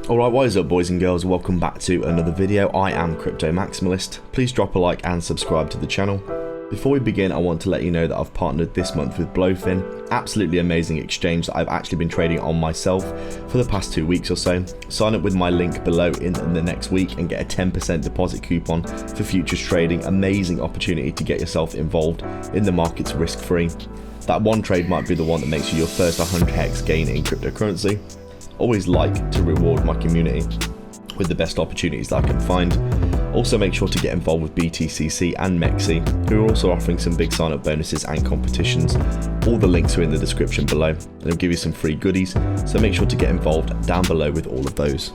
Alright, what is up boys and girls, welcome back to another video. I am Crypto Maximalist. Please drop a like and subscribe to the channel. Before we begin, I want to let you know that I've partnered this month with Blowfin, absolutely amazing exchange that I've actually been trading on myself for the past 2 weeks or so. Sign up with my link below in the next week and get a 10% deposit coupon for futures trading. Amazing opportunity to get yourself involved in the markets risk-free. That one trade might be the one that makes you your first 100x gain in cryptocurrency. Always like to reward my community with the best opportunities that I can find. Also make sure to get involved with BTCC and Mexi, who are also offering some big sign up bonuses and competitions. All the links are in the description below and they'll give you some free goodies, so make sure to get involved down below with all of those.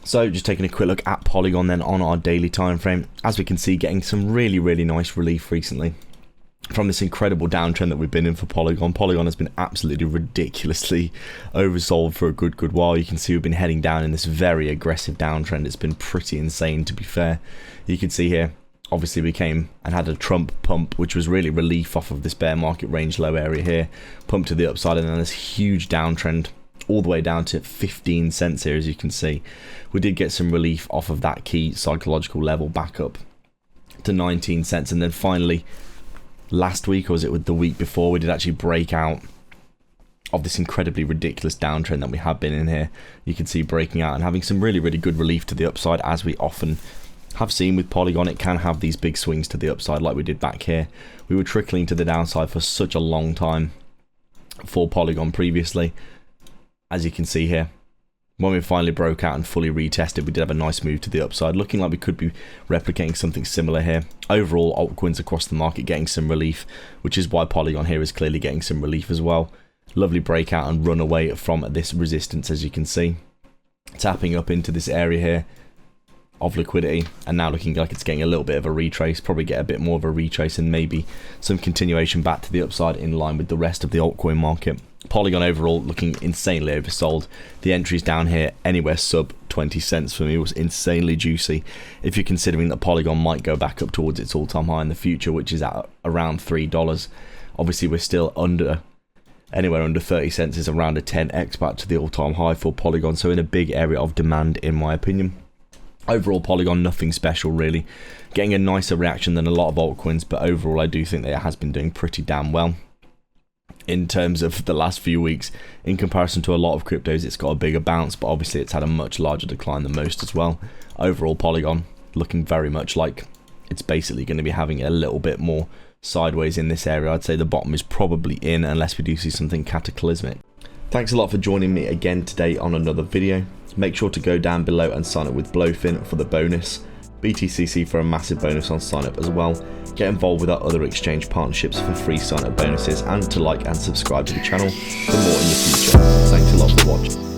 So just taking a quick look at Polygon then on our daily time frame. As we can see, getting some really nice relief recently from this incredible downtrend that we've been in for Polygon. Polygon has been absolutely ridiculously oversold for a good while. You can see we've been heading down in this very aggressive downtrend. It's been pretty insane, to be fair. You can see here, obviously we came and had a Trump pump, which was really relief off of this bear market range low area here, pump to the upside, and then this huge downtrend all the way down to 15 cents here. As you can see, we did get some relief off of that key psychological level back up to 19 cents, and then finally last week, or was it with the week before, we did actually break out of this incredibly ridiculous downtrend that we have been in here. You can see breaking out and having some really good relief to the upside. As we often have seen with Polygon, it can have these big swings to the upside like we did back here. We were trickling to the downside for such a long time for Polygon previously. As you can see here, when we finally broke out and fully retested, we did have a nice move to the upside, looking like we could be replicating something similar here. Overall, altcoins across the market getting some relief, which is why Polygon here is clearly getting some relief as well. Lovely breakout and run away from this resistance, as you can see. Tapping up into this area here of liquidity, and now looking like it's getting a little bit of a retrace, probably get a bit more of a retrace and maybe some continuation back to the upside in line with the rest of the altcoin market. Polygon overall looking insanely oversold. The entries down here anywhere sub 20 cents for me was insanely juicy, if you're considering that Polygon might go back up towards its all-time high in the future, which is at around $3. Obviously we're still anywhere under 30 cents is around a 10x back to the all-time high for Polygon, so in a big area of demand in my opinion. Overall, Polygon, nothing special really. Getting a nicer reaction than a lot of altcoins, but overall I do think that it has been doing pretty damn well. In terms of the last few weeks, in comparison to a lot of cryptos, it's got a bigger bounce, but obviously it's had a much larger decline than most as well. Overall, Polygon looking very much like it's basically going to be having a little bit more sideways in this area. I'd say the bottom is probably in, unless we do see something cataclysmic. Thanks a lot for joining me again today on another video. Make sure to go down below and sign up with Blowfin for the bonus, BTCC for a massive bonus on sign up as well. Get involved with our other exchange partnerships for free sign up bonuses, and to like and subscribe to the channel for more in the future. Thanks a lot for watching.